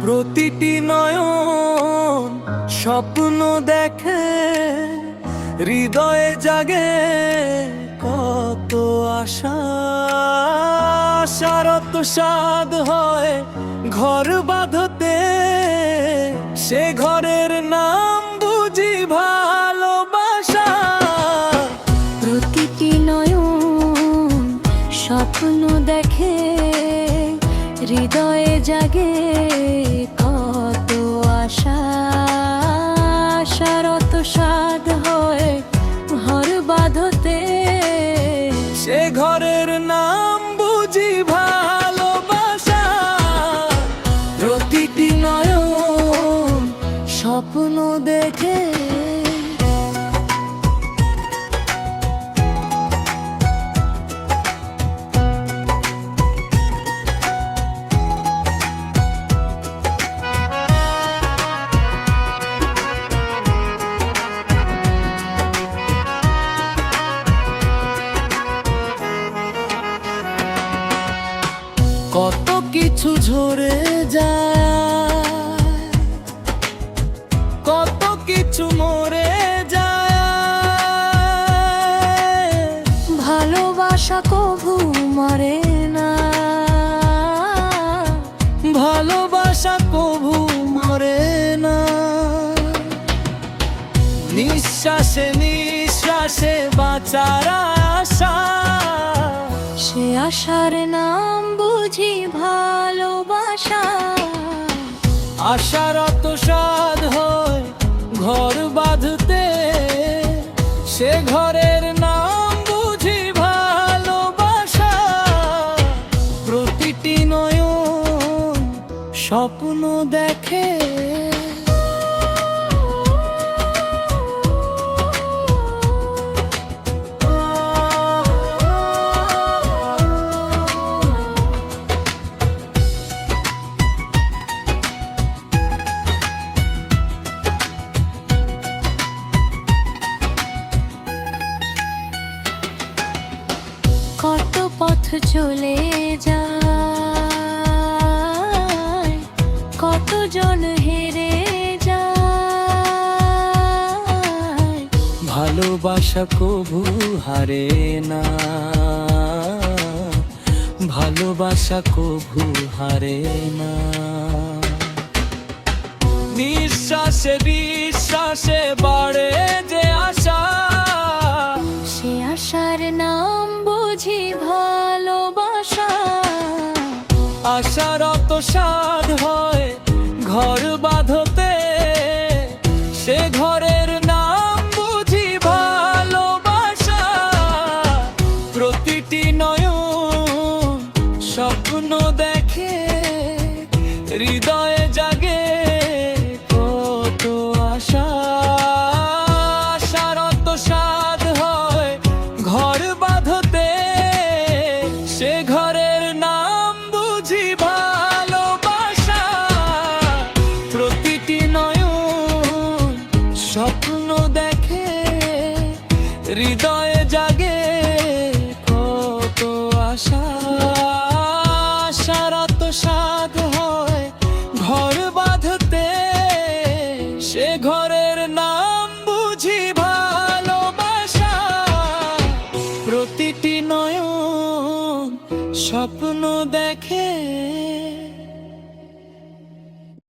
প্রতিটি নয়ন স্বপ্ন দেখে, হৃদয়ে জাগে কত আশা। আশারত সাদ হয় ঘর বাঁধতে, সে ঘরের নাম বুঝি ভালোবাসা। প্রতিটি নয়ন স্বপ্ন দেখে, হৃদয়ে জাগে কত আশা। আশারত সাদ হয় ঘর বাঁধতে, সে ঘরের নাম বুঝি ভালোবাসা। প্রতিটি নয়ন স্বপ্ন দেখে। কত কিছু ঝরে যায়, কত কিছু মরে যায়। ভালোবাসা কভু মরে না, ভালোবাসা কভু মরে না। নিঃশ্বাসে নিঃশ্বাসে বাঁচার আশা, সে আশার নাম বুঝি ভালোবাসা। আশারত সাদ হয় ঘর বাঁধতে, সে ঘরের নাম বুঝি ভালোবাসা। প্রতিটি নয়ন স্বপ্ন দেখে। কত পথ চলে যায়, কতজন হেরে যায়। ভালোবাসা কভু হারে না, ভালোবাসা কভু হারে না। নিঃশ্বাসে বিশ্বাসে বাড়ে যে আশা, সে আশার নাম বুঝি ভালোবাসা। আশারত সাদ হয় ঘর বাঁধতে, সে ঘরের নাম বুঝি ভালোবাসা। প্রতিটি নয়ন স্বপ্ন দেখে, হৃদয়ে জাগে কত আশা। আশারত সাদ হয় ঘর বাঁধতে, সে ঘরের নাম বুঝি ভালোবাসা। প্রতিটি নয়ন স্বপ্ন দেখে, হৃদয়ে জাগে কত আশা। আশারত সাদ হয় ঘর বাঁধতে, সে ঘরের নাম বুঝি ভালোবাসা। প্রতিটি নয়ন স্বপ্ন দেখে।